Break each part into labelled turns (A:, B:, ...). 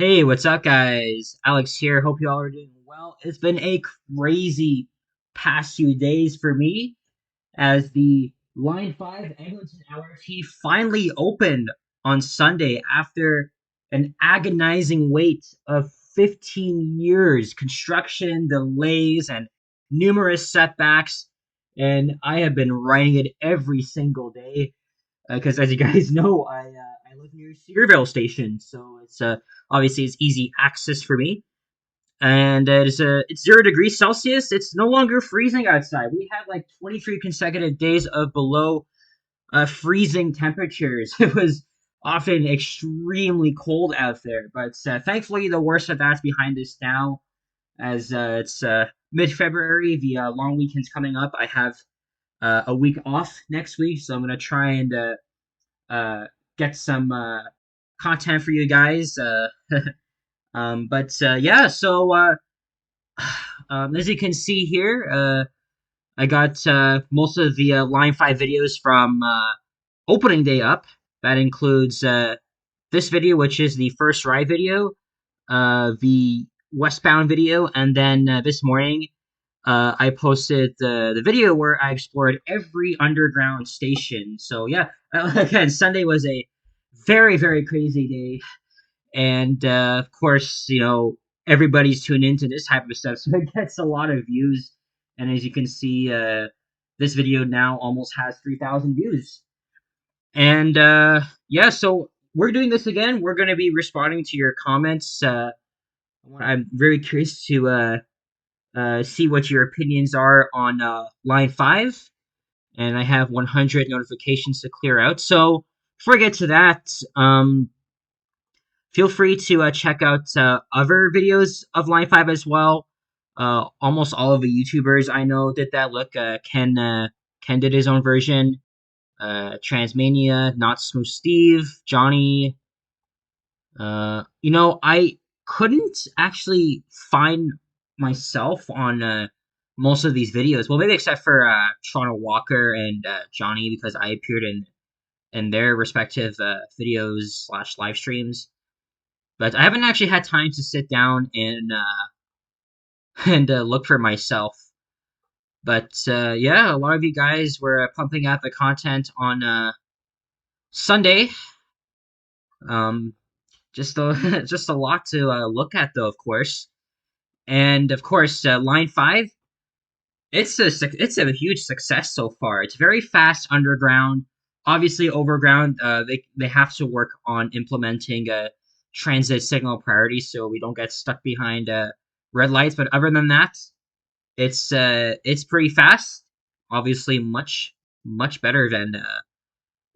A: Hey, what's up, guys? Alex here. Hope you all are doing well. It's been a crazy past few days for me as the Line 5 Eglinton LRT finally opened on Sunday after an agonizing wait of 15 years, construction delays, and numerous setbacks. And I have been riding it every single day because as you guys know, I live near Cedarville Station, so it's obviously it's easy access for me. And it's 0 degrees Celsius. It's no longer freezing outside. We had like 23 consecutive days of below freezing temperatures. It was often extremely cold out there, but thankfully the worst of that's behind us now. As it's mid-February, the long weekend's coming up. I have a week off next week, so I'm gonna try and uh, get some content for you guys. But yeah, so as you can see here, I got most of the Line 5 videos from opening day up. That includes this video, which is the first ride video, the westbound video, and then this morning I posted the video where I explored every underground station. So yeah, again, Sunday was a very crazy day, and of course, everybody's tuned into this type of stuff, so it gets a lot of views. And as you can see, this video now almost has 3,000 views. And yeah, so we're doing this again. We're going to be responding to your comments. I'm very curious to see what your opinions are on line 5, and I have 100 notifications to clear out. So before I get to that, feel free to check out other videos of line 5 as well. Almost all of the YouTubers I know did that. Look, Ken did his own version. Transmania, Not Smooth Steve, Johnny. I couldn't actually find myself on most of these videos. Well, maybe except for Toronto Walker and Johnny, because I appeared in their respective videos slash live streams. But I haven't actually had time to sit down and and look for myself. But yeah, a lot of you guys were pumping out the content on Sunday. Um, just a just a lot to look at, though, of course. And of course, Line 5, it's a huge success so far. It's very fast underground. Obviously, overground, they have to work on implementing a transit signal priority so we don't get stuck behind red lights. But other than that, it's pretty fast. Obviously, much better than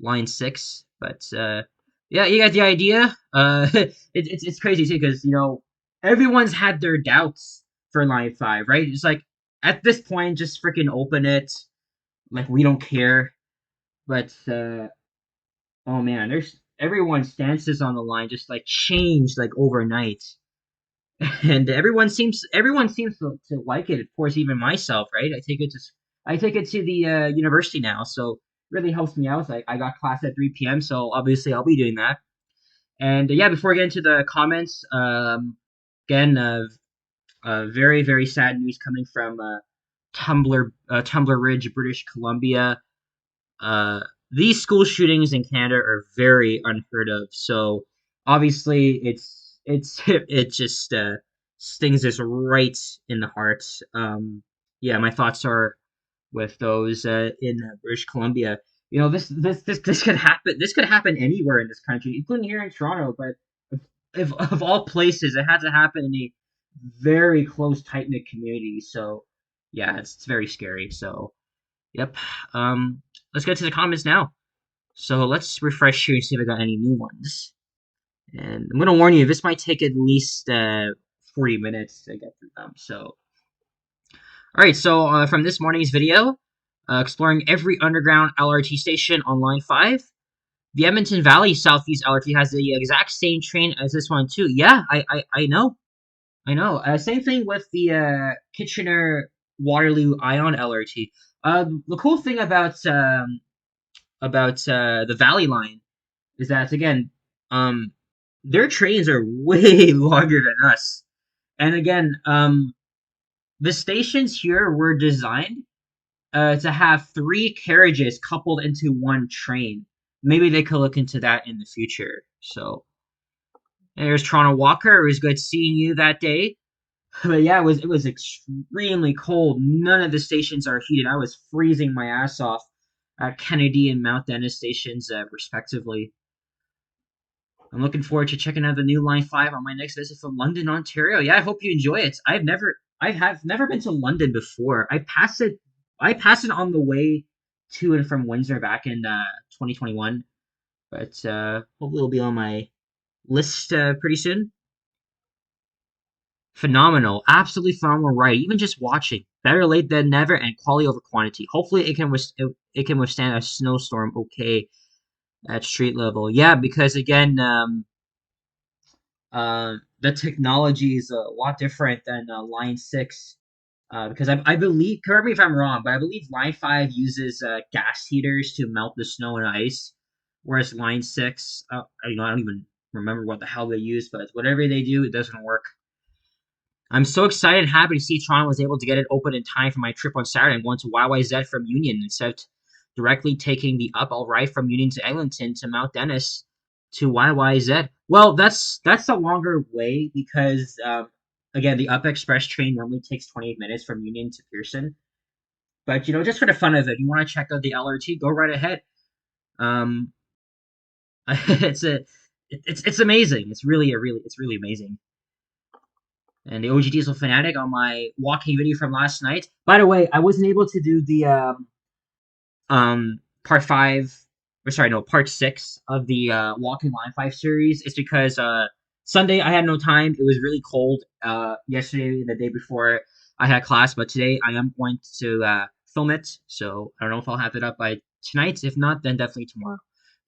A: Line 6. But yeah, you got the idea. It's crazy too because everyone's had their doubts for Line 5, right? It's like at this point, just freaking open it. Like we don't care. But oh man, there's everyone's stances on the line just like changed like overnight, and everyone seems to like it. Of course, even myself, right? I take it to the university now, so it really helps me out. Like I got class at 3 p.m., so obviously I'll be doing that. And yeah, before I get into the comments, again, very sad news coming from Tumbler Ridge, British Columbia. Uh, these school shootings in Canada are very unheard of. So obviously, it just stings us right in the heart. Yeah, my thoughts are with those in British Columbia. This could happen. This could happen anywhere in this country, including here in Toronto. But if of all places, it had to happen in a very close, tight knit community. So yeah, it's very scary. So yep. Let's get to the comments now. So let's refresh here and see if I got any new ones. And I'm gonna warn you, this might take at least 40 minutes to get through them. So, all right. So from this morning's video, exploring every underground LRT station on Line 5, the Edmonton Valley Southeast LRT has the exact same train as this one too. Yeah, I know, I know. Same thing with the Kitchener Waterloo Ion LRT. The cool thing about the Valley line is that again, um, their trains are way longer than us. And again, the stations here were designed to have three carriages coupled into one train. Maybe they could look into that in the future. So there's Toronto Walker. It was good seeing you that day. But yeah, it was extremely cold. None of the stations are heated. I was freezing my ass off at Kennedy and Mount Dennis stations, respectively. I'm looking forward to checking out the new Line 5 on my next visit from London, Ontario. Yeah, I hope you enjoy it. I have never been to London before. I passed it on the way to and from Windsor back in 2021, but hopefully it'll be on my list pretty soon. Phenomenal, absolutely phenomenal ride. Even just watching, better late than never, and quality over quantity. Hopefully, it can withstand a snowstorm okay at street level. Yeah, because again, the technology is a lot different than Line 6. Because I believe, correct me if I'm wrong, but I believe Line 5 uses gas heaters to melt the snow and ice, whereas Line 6, I don't even remember what the hell they use, but whatever they do, it doesn't work. I'm so excited and happy to see Toronto was able to get it open in time for my trip on Saturday. I'm going to YYZ from Union instead of directly taking the up. I'll ride from Union to Eglinton to Mount Dennis to YYZ. Well, that's a longer way because again, the up express train normally takes 28 minutes from Union to Pearson. But just for the fun of it, you want to check out the LRT, go right ahead. Um, it's a it's amazing. It's really amazing. And the OG Diesel Fanatic on my walking video from last night. By the way, I wasn't able to do the part five, or sorry, no, part six of the walking line 5 series. It's because Sunday I had no time. It was really cold. Yesterday, the day before, I had class, but today I am going to film it. So I don't know if I'll have it up by tonight. If not, then definitely tomorrow.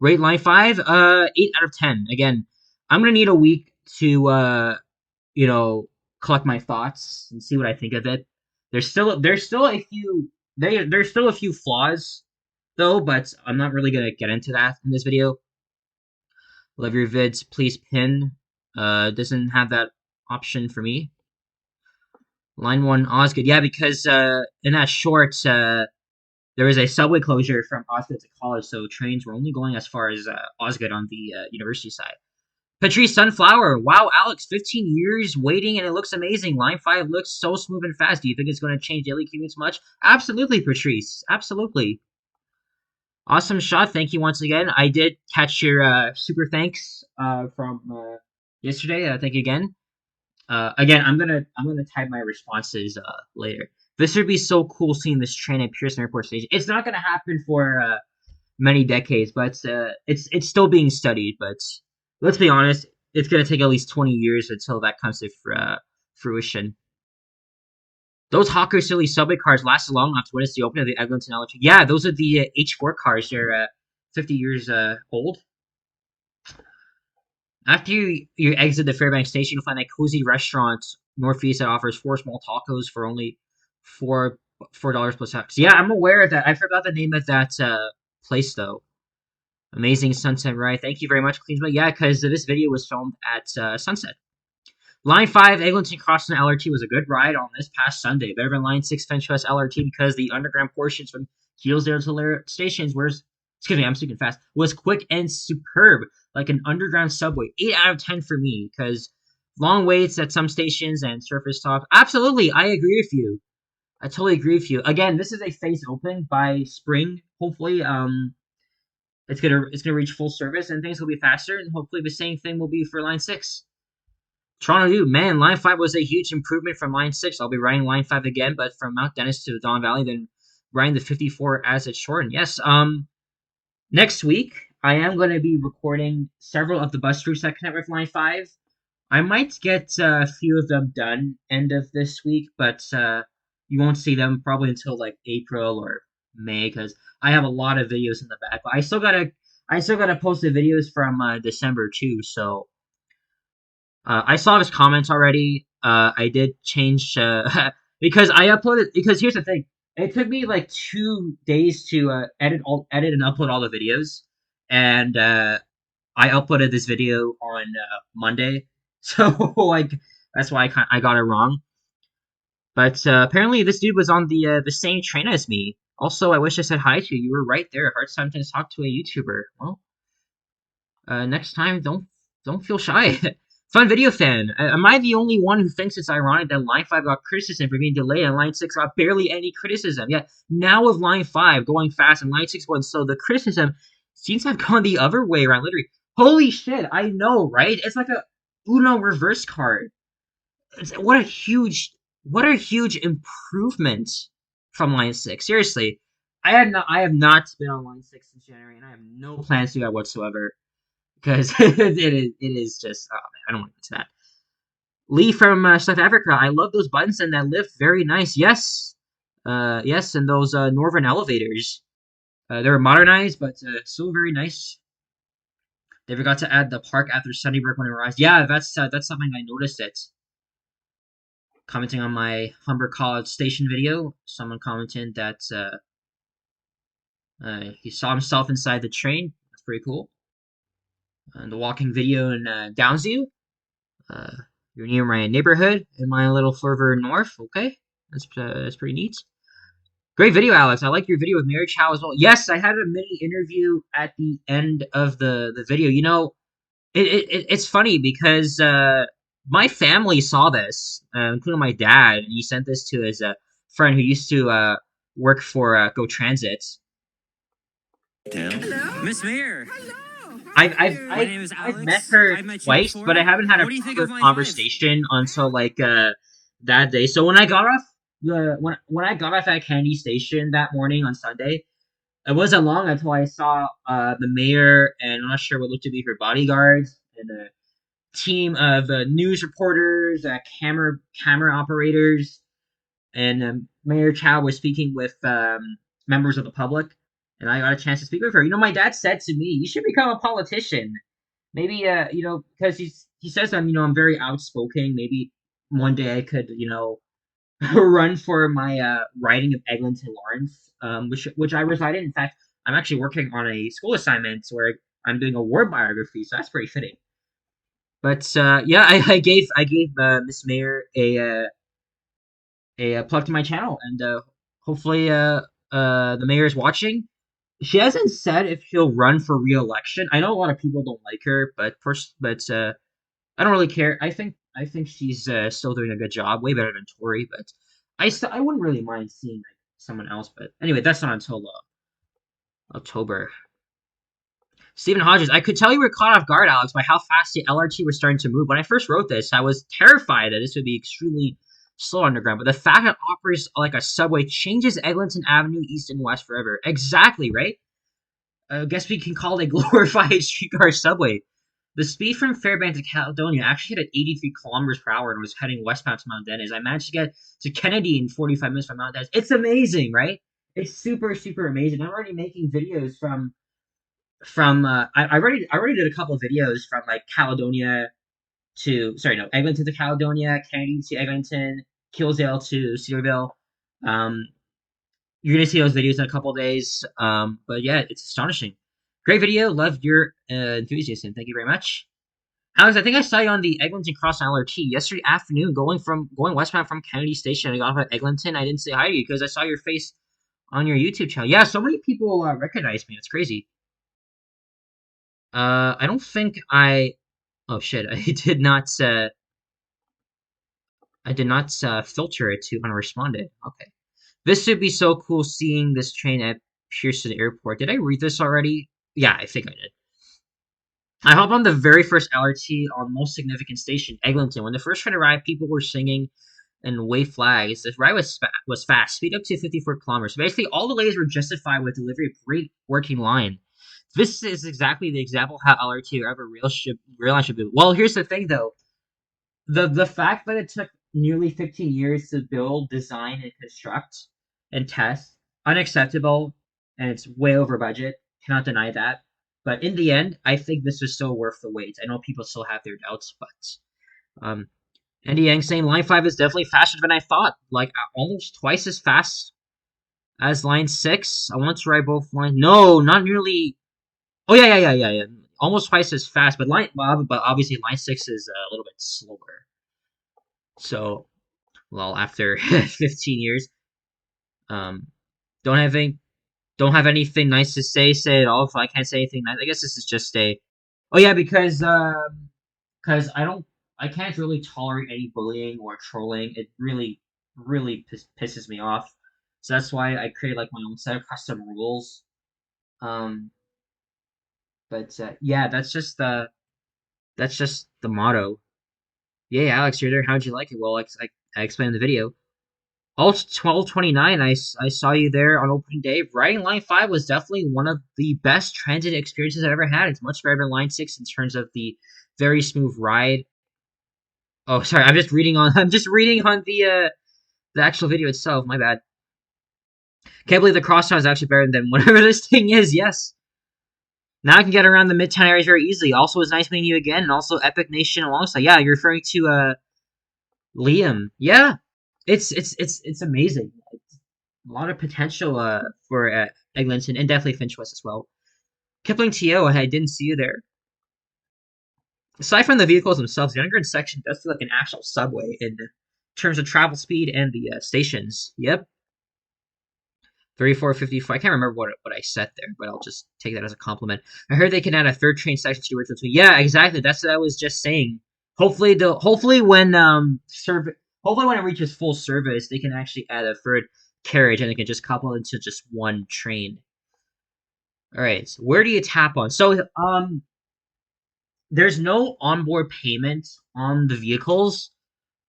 A: Rate line 5, 8 out of 10. Again, I'm gonna need a week to you know, collect my thoughts and see what I think of it. There's still a few there's still a few flaws though, but I'm not really gonna get into that in this video. Love your vids, please pin. Doesn't have that option for me. Line 1 Osgood, yeah, because in that short there was a subway closure from Osgood to college, so trains were only going as far as Osgood on the university side. Patrice Sunflower. Wow, Alex, 15 years waiting and it looks amazing. Line 5 looks so smooth and fast. Do you think it's going to change daily commutes much? Absolutely, Patrice. Absolutely. Awesome shot. Thank you once again. I did catch your super thanks from yesterday. Thank you again. Again, I'm gonna type my responses later. This would be so cool seeing this train at Pearson Airport Station. It's not gonna happen for many decades, but it's still being studied. But let's be honest, it's gonna take at least 20 years until that comes to fruition. Those Hawker Silly subway cars lasted long enough to witness the opening of the Eglinton LRT. Yeah, those are the H4 cars. They're 50 years old. After you exit the Fairbanks station, you'll find a cozy restaurant northeast that offers 4 small tacos for only $4 plus tax. Yeah, I'm aware of that. I forgot the name of that place though. Amazing sunset ride. Thank you very much, Cleansman. Yeah, because this video was filmed at sunset. Line 5, Eglinton Crossing LRT was a good ride on this past Sunday. Better than Line 6 Fenchurch LRT because the underground portions from Keelsdale to Lair stations excuse me, I'm speaking fast, was quick and superb, like an underground subway. 8 out of 10 for me because long waits at some stations and surface stops. Absolutely, I agree with you. I totally agree with you. Again, this is a phase open by spring. Hopefully, it's gonna reach full service and things will be faster. And hopefully, the same thing will be for Line 6. Toronto U, man, Line 5 was a huge improvement from Line 6. I'll be riding Line 5 again, but from Mount Dennis to Don Valley, then riding the 54 as it's shortened. Yes, next week, I am going to be recording several of the bus routes that connect with Line 5. I might get a few of them done end of this week, but you won't see them probably until like April or May because I have a lot of videos in the back. But I still gotta post the videos from December too, so I saw his comments already. I did change because I uploaded. Because here's the thing: it took me like 2 days to edit and upload all the videos, and I uploaded this video on Monday, so like that's why I got it wrong. But apparently, this dude was on the same train as me. Also, I wish I said hi to you. You were right there. Hard time to talk to a YouTuber. Well, next time, don't feel shy. Fun video fan. Am I the only one who thinks it's ironic that Line 5 got criticism for being delayed and Line 6 got barely any criticism? Yet now with Line 5 going fast and Line 6 going slow, the criticism seems to have gone the other way around. Literally, holy shit! I know, right? It's like a Uno reverse card. What a huge improvement from Line 6. Seriously, I have not been on Line 6 since January, and I have no plans to do that whatsoever because it is just, oh man, I don't want to get to that. Lee from South Africa, I love those buttons and that lift, very nice. Yes, yes, and those northern elevators, they're modernized but still very nice. They forgot to add the park after Sunnybrook when it arrives. Yeah, that's something I noticed. It commenting on my Humber College Station video, someone commented that he saw himself inside the train. That's pretty cool. And the walking video in Downsview. Uh, you're near my neighborhood in my little further north. Okay, that's pretty neat. Great video, Alex. I like your video with Mary Chow as well. Yes, I had a mini interview at the end of the video. You know, it's funny because my family saw this, including my dad, and he sent this to his friend who used to work for Go Transit.
B: Hello, Miss Mayor.
A: Hello. I've met her twice, but I haven't had a proper conversation until like that day. So when I got off when I got off at Kennedy Station that morning on Sunday, it wasn't long until I saw the mayor and I'm not sure what looked to be her bodyguards and a team of news reporters, camera operators, and Mayor Chow was speaking with members of the public, and I got a chance to speak with her. You know, my dad said to me, "You should become a politician. Maybe, you know, because he says I'm very outspoken. Maybe one day I could, run for my riding of Eglinton Lawrence, which I reside in. In fact, I'm actually working on a school assignment where I'm doing a war biography, so that's pretty fitting. But yeah, I gave Miss Mayor a plug to my channel, and hopefully the mayor is watching. She hasn't said if she'll run for re-election. I know a lot of people don't like her, but I don't really care. I think she's still doing a good job, way better than Tory. But I wouldn't really mind seeing like someone else. But anyway, that's not until October. Stephen Hodges, I could tell you were caught off guard, Alex, by how fast the LRT was starting to move. When I first wrote this, I was terrified that this would be extremely slow underground. But the fact that it operates like a subway changes Eglinton Avenue east and west forever. Exactly, right? I guess we can call it a glorified streetcar subway. The speed from Fairbanks to Caledonia actually hit at 83 kilometers per hour and was heading westbound to Mount Dennis. I managed to get to Kennedy in 45 minutes from Mount Dennis. It's amazing, right? It's super, super amazing. I'm already making videos I already did a couple of videos from like Caledonia to Eglinton to Caledonia, Kennedy to Eglinton, Killsdale to Cedarville. Um, you're gonna see those videos in a couple of days. But yeah, it's astonishing. Great video. Love your enthusiasm. Thank you very much. Alex, I think I saw you on the Eglinton Cross LRT yesterday afternoon going westbound from Kennedy Station. I got off at Eglinton. I didn't say hi to you because I saw your face on your YouTube channel. Yeah, so many people recognize me. It's crazy. I don't think I. Oh shit! I did not filter it to unresponded. Okay, this would be so cool seeing this train at Pearson Airport. Did I read this already? Yeah, I think I did. I hopped on the very first LRT on most significant station, Eglinton. When the first train arrived, people were singing and wave flags. The ride was fast, speed up to 54 kilometers. So basically, all delays were justified with delivery of great working line. This is exactly the example how LRT or ever rail line should be. Well, here's the thing though. The fact that it took nearly 15 years to build, design, and construct and test, unacceptable, and it's way over budget. Cannot deny that. But in the end, I think this was still worth the wait. I know people still have their doubts, but Andy Yang saying Line 5 is definitely faster than I thought. Like almost twice as fast as Line 6. I want to ride both lines. No, not nearly. Oh yeah. almost twice as fast. But obviously line six is a little bit slower. So, well, after 15 years, um, don't have any, don't have anything nice to say. Say it all. If I can't say anything nice, I guess this is just a. Oh yeah, because I can't really tolerate any bullying or trolling. It really pisses me off. So that's why I created like my own set of custom rules. Um, but yeah, that's just the motto. Yeah, Alex, you're there. How'd you like it? Well, like I explained in the video. Alt 1229, I saw you there on opening day. Riding Line 5 was definitely one of the best transit experiences I've ever had. It's much better than Line 6 in terms of the very smooth ride. Oh, sorry, I'm just reading on the actual video itself. My bad. Can't believe the crosstown is actually better than whatever this thing is. Yes. Now I can get around the Midtown areas very easily. Also, it's nice meeting you again, and also Epic Nation alongside. Yeah, you're referring to Liam. Yeah, it's amazing. A lot of potential for Eglinton and definitely Finch West as well. Kipling TO, I didn't see you there. Aside from the vehicles themselves, the underground section does feel like an actual subway in terms of travel speed and the stations. Yep. 3454. I can't remember what I said there, but I'll just take that as a compliment. I heard they can add a third train section to the original two. Yeah, exactly. That's what I was just saying. Hopefully when it reaches full service, they can actually add a third carriage and they can just couple it into just one train. All right. So where do you tap on? So there's no onboard payment on the vehicles.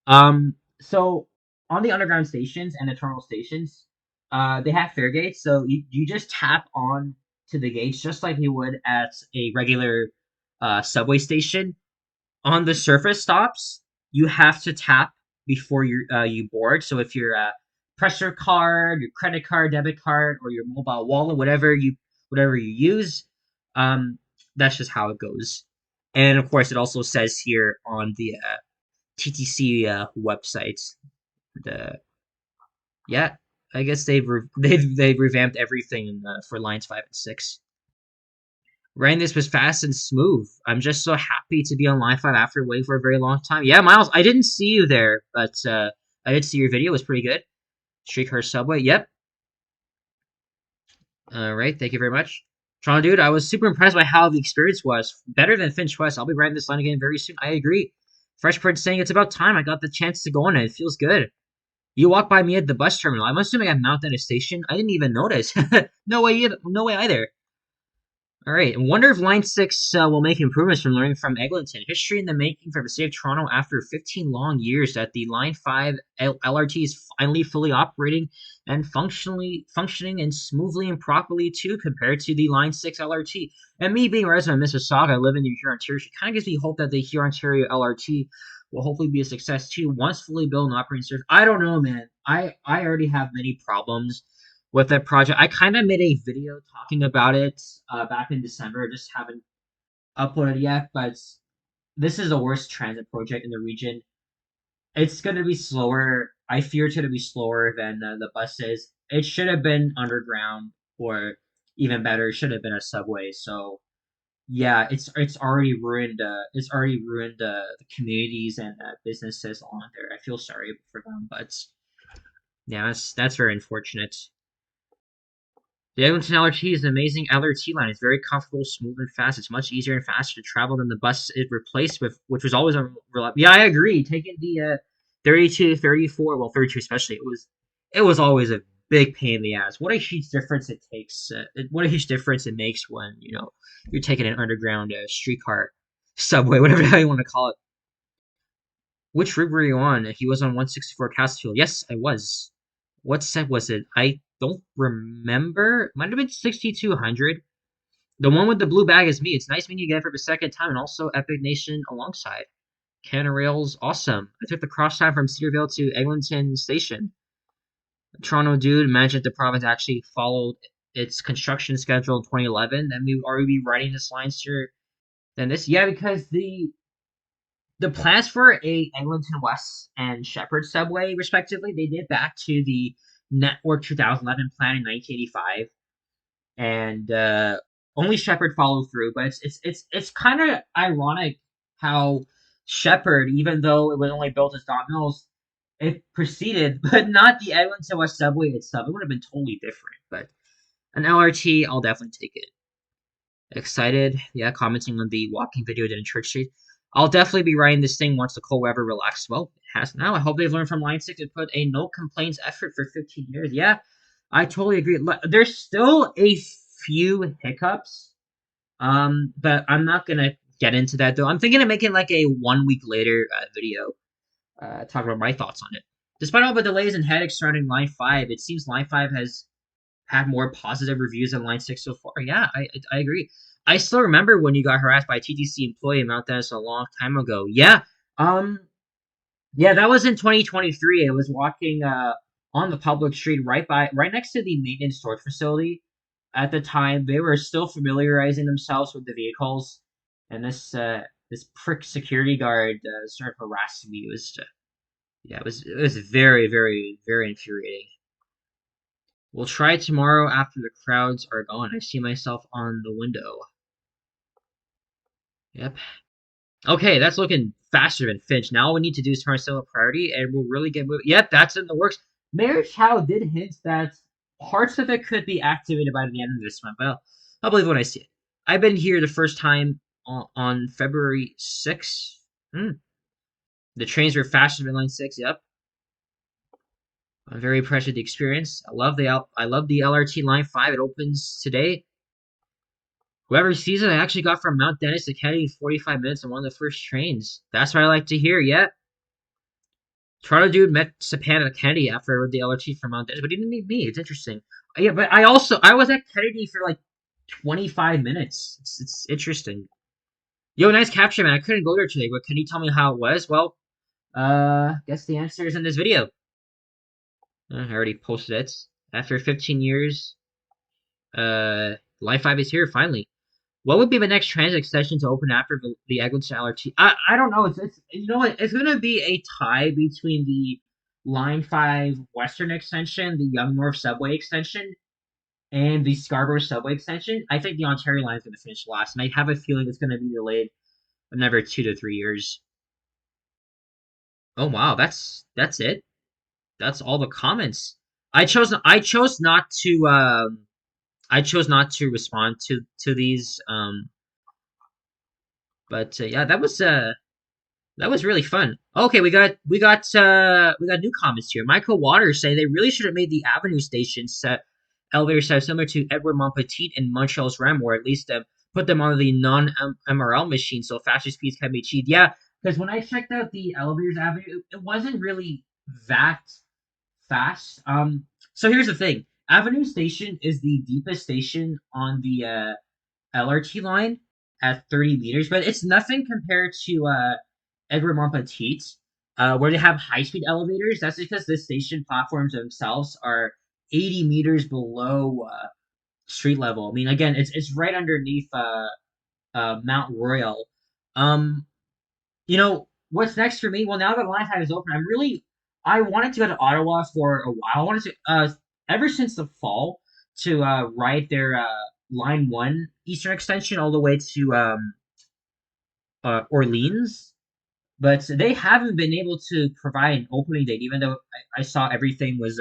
A: So on the underground stations and the terminal stations, they have fare gates. So you just tap on to the gates just like you would at a regular subway station. On the surface stops, you have to tap before you board. So if your pressure card, your credit card, debit card, or your mobile wallet, whatever you use, um, that's just how it goes. And of course, it also says here on the TTC website. The Yeah, I guess they've revamped everything for lines 5 and 6. Riding this was fast and smooth. I'm just so happy to be on line 5 after waiting for a very long time. Yeah, Miles, I didn't see you there, but I did see your video. It was pretty good. Streetcar Subway. Yep. All right. Thank you very much. Toronto dude, I was super impressed by how the experience was. Better than Finch West. I'll be riding this line again very soon. I agree. Fresh Prince saying it's about time I got the chance to go on it. It feels good. You walked by me at the bus terminal. I'm assuming I'm mounted at a station. I didn't even notice. No way either. No way either. All right. I wonder if Line 6 will make improvements from learning from Eglinton. History in the making for the city of Toronto after 15 long years that the Line 5 LRT is finally fully operating and functioning and smoothly and properly too compared to the Line 6 LRT. And me being a resident of Mississauga, living in Huron, Ontario, it kind of gives me hope that the Huron, Ontario LRT will hopefully be a success too once fully built and operating service. I don't know, man. I already have many problems with that project. I kind of made a video talking about it back in December. Just haven't uploaded yet, but this is the worst transit project in the region. It's going to be slower. I fear it's going to be slower than the buses. It should have been underground, or even better, it should have been a subway. So yeah, it's already ruined. It's already ruined the communities and businesses along there. I feel sorry for them, but yeah, that's very unfortunate. The Eglinton LRT is an amazing LRT line. It's very comfortable, smooth, and fast. It's much easier and faster to travel than the bus it replaced with, which was always unreliable. Yeah, I agree. Taking the 32, 34, well, 32 especially, it was always a big pain in the ass. What a huge difference it takes. What a huge difference it makes when you're taking an underground streetcar, subway, whatever the hell you want to call it. Which route were you on? He was on 164 Castlefield. Yes, I was. What set was it? I don't remember. Might have been 6200. The one with the blue bag is me. It's nice meeting you again for the second time, and also Epic Nation alongside. Canada Rails, awesome. I took the cross time from Cedarville to Eglinton Station. Toronto dude, imagine if the province actually followed its construction schedule in 2011, then we would already be writing this line sooner than this. Yeah, because the plans for a Eglinton West and Shepherd subway, respectively, they date back to the Network 2011 plan in 1985, and only Shepard followed through, but it's kind of ironic how Shepard, even though it was only built as dot mills, it proceeded, but not the Eglinton West subway itself. It would have been totally different, but an LRT, I'll definitely take it. Excited, yeah, commenting on the walking video did in Church Street. I'll definitely be riding this thing once the cold weather relaxes. Well, it has now. I hope they've learned from Line 6 and put a no complaints effort for 15 years. Yeah, I totally agree. There's still a few hiccups, but I'm not gonna get into that though. I'm thinking of making like a 1 week later video, talking about my thoughts on it. Despite all the delays and headaches surrounding Line 5, it seems Line 5 has had more positive reviews than Line 6 so far. Yeah, I agree. I still remember when you got harassed by a TTC employee in Mount Dennis a long time ago. Yeah, um, yeah, that was in 2023. I was walking on the public street right next to the maintenance storage facility. At the time, they were still familiarizing themselves with the vehicles, and this prick security guard started harassing me. It was yeah, it was very very infuriating. We'll try tomorrow after the crowds are gone. I see myself on the window. Yep. Okay, that's looking faster than Finch. Now all we need to do is turn still a priority, and we'll really get moving. Yep, that's in the works. Mayor Chow did hint that parts of it could be activated by the end of this month, but I'll believe when I see it. I've been here the first time on February 6th. The trains were faster than Line 6, yep. I'm very impressed with the experience. I love the LRT Line 5. It opens today. Whoever sees it, I actually got from Mount Dennis to Kennedy in 45 minutes on one of the first trains. That's what I like to hear, yeah. Toronto dude met Sapan at Kennedy after I rode the LRT from Mount Dennis, but he didn't meet me. It's interesting. Yeah, but I was at Kennedy for like 25 minutes. It's interesting. Yo, nice capture, man. I couldn't go there today, but can you tell me how it was? Well, guess the answer is in this video. I already posted it. After 15 years, Line 5 is here finally. What would be the next transit extension to open after the Eglinton LRT? I don't know. It's you know what? It's gonna be a tie between the Line 5 Western extension, the Yonge North Subway extension, and the Scarborough Subway extension. I think the Ontario line is gonna finish last, and I have a feeling it's gonna be delayed another 2 to 3 years. Oh wow, that's it. That's all the comments. I chose not to respond to these. But yeah, that was really fun. Okay, we got new comments here. Michael Waters saying they really should have made the Avenue station set elevator set similar to Edward Montpetit and Montreal's REM, or at least put them on the non-MRL machine so faster speeds can be achieved. Yeah, because when I checked out the elevators Avenue, it wasn't really that fast. So here's the thing: Avenue Station is the deepest station on the LRT line at 30 meters, but it's nothing compared to Edward Montpetit, where they have high speed elevators. That's because the station platforms themselves are 80 meters below street level. I mean, again, it's right underneath Mount Royal. Um, what's next for me? Well, now that Line 5 is open, I wanted to go to Ottawa for a while. I wanted to ever since the fall to ride their Line 1 Eastern Extension all the way to Orleans, but they haven't been able to provide an opening date, even though I saw everything was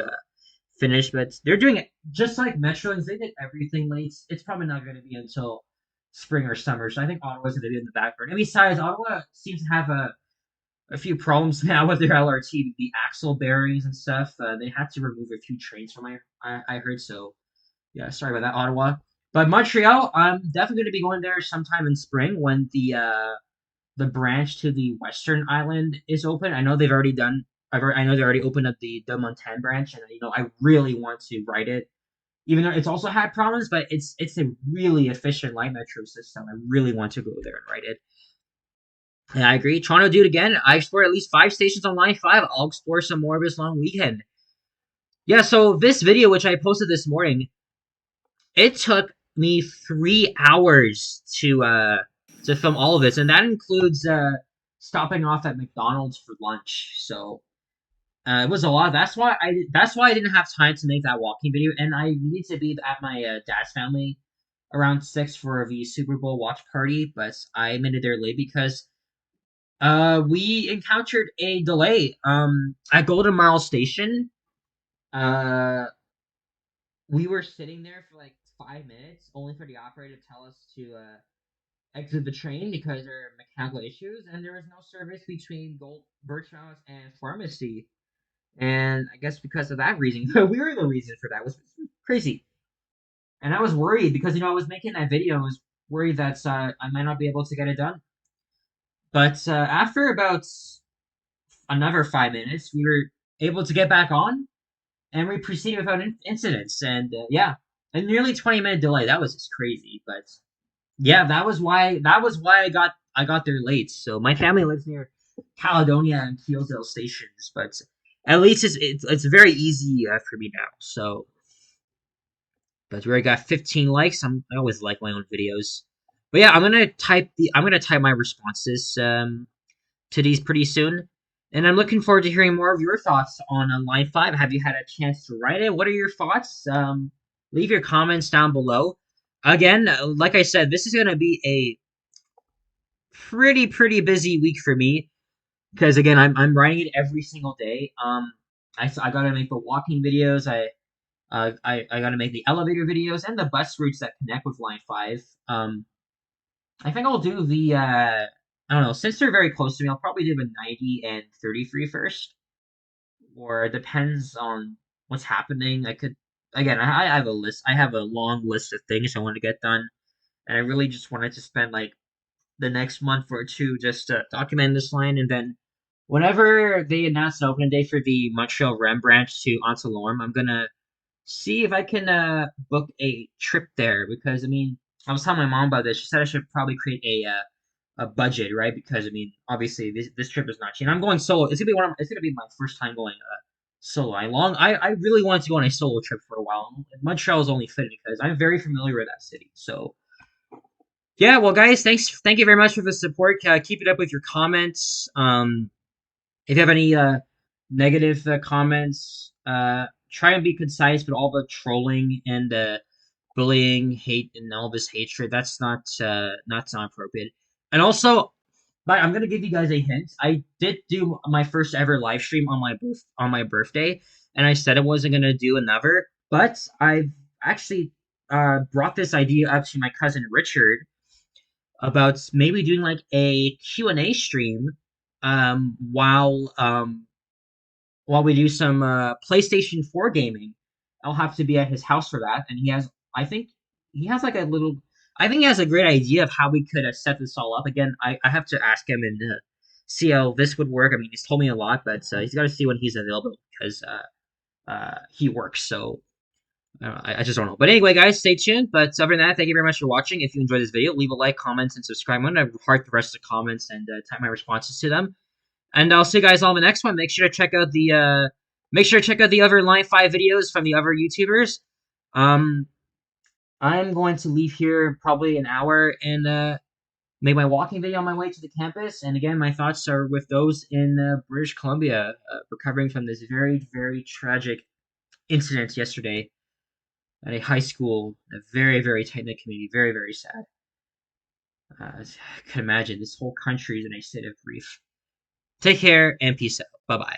A: finished. But they're doing it just like Metrolink. They did everything late. It's probably not going to be until spring or summer. So I think Ottawa's going to be in the background. And besides, Ottawa seems to have a few problems now with their LRT, the axle bearings and stuff. They had to remove a few trains from I heard so. Yeah, sorry about that, Ottawa. But Montreal, I'm definitely going to be going there sometime in spring when the branch to the Western Island is open. I know they've already done. I know they already opened up the Montaigne branch, and I really want to ride it. Even though it's also had problems, but it's a really efficient light metro system. I really want to go there and ride it. Yeah, I agree. Toronto, do it again. I explored at least 5 stations on Line 5. I'll explore some more of this long weekend. Yeah, so this video, which I posted this morning, it took me 3 hours to film all of this, and that includes stopping off at McDonald's for lunch. So it was a lot. That's why I didn't have time to make that walking video, and I needed to be at my dad's family around 6 for the Super Bowl watch party, but I made it there late because we encountered a delay at Golden Mile Station. Uh we were sitting there for like 5 minutes, only for the operator to tell us to exit the train because there are mechanical issues, and there was no service between Birchmount and Pharmacy. And I guess because of that reason, we were the reason for that. It was crazy. And I was worried because I was making that video. I was worried that I might not be able to get it done. But after about another 5 minutes, we were able to get back on, and we proceeded without incidents. And yeah, a nearly 20-minute delay. That was just crazy. But yeah, that was why I got there late. So my family lives near Caledonia and Keelsdale stations, but at least it's very easy for me now. So, but we already got 15 likes. I always like my own videos. But yeah, I'm gonna type my responses to these pretty soon, and I'm looking forward to hearing more of your thoughts on Line 5. Have you had a chance to write it? What are your thoughts? Leave your comments down below. Again, like I said, this is gonna be a pretty busy week for me because again, I'm writing it every single day. I gotta make the walking videos. I gotta make the elevator videos and the bus routes that connect with Line 5. I think I'll do the I don't know, since they're very close to me, I'll probably do the 90 and 33 first, or it depends on what's happening. I could again, I have a list. I have a long list of things I want to get done, and I really just wanted to spend like the next month or two just to document this line, and then whenever they announce an opening day for the Montreal Rem branch to Antelorme, I'm gonna see if I can book a trip there because I mean I was telling my mom about this. She said I should probably create a budget, right? Because I mean obviously this trip is not cheap. And I'm going solo. It's gonna be my first time going solo. I really wanted to go on a solo trip for a while. Montreal is only fitting because I'm very familiar with that city. So yeah, well guys, thank you very much for the support. Keep it up with your comments. If you have any negative comments, try and be concise, but all the trolling and bullying, hate, and all this hatred, that's not appropriate. And also, but I'm gonna give you guys a hint. I did do my first ever live stream on my birthday, and I said I wasn't gonna do another, but I've actually brought this idea up to my cousin Richard about maybe doing like a Q&A stream while we do some PlayStation 4 gaming. I'll have to be at his house for that, and I think he has like a little, I think he has a great idea of how we could set this all up. Again, I have to ask him and see how this would work. I mean, he's told me a lot, but he's got to see when he's available because he works. So I just don't know. But anyway, guys, stay tuned. But other than that, thank you very much for watching. If you enjoyed this video, leave a like, comment, and subscribe. I'm going to heart the rest of the comments and type my responses to them. And I'll see you guys all in the next one. Make sure to check out the other Line 5 videos from the other YouTubers. Um, I'm going to leave here probably an hour and make my walking video on my way to the campus. And again, my thoughts are with those in British Columbia, recovering from this very tragic incident yesterday at a high school, a very tight knit community. Very sad. I can imagine this whole country is in a state of grief. Take care and peace out. Bye bye.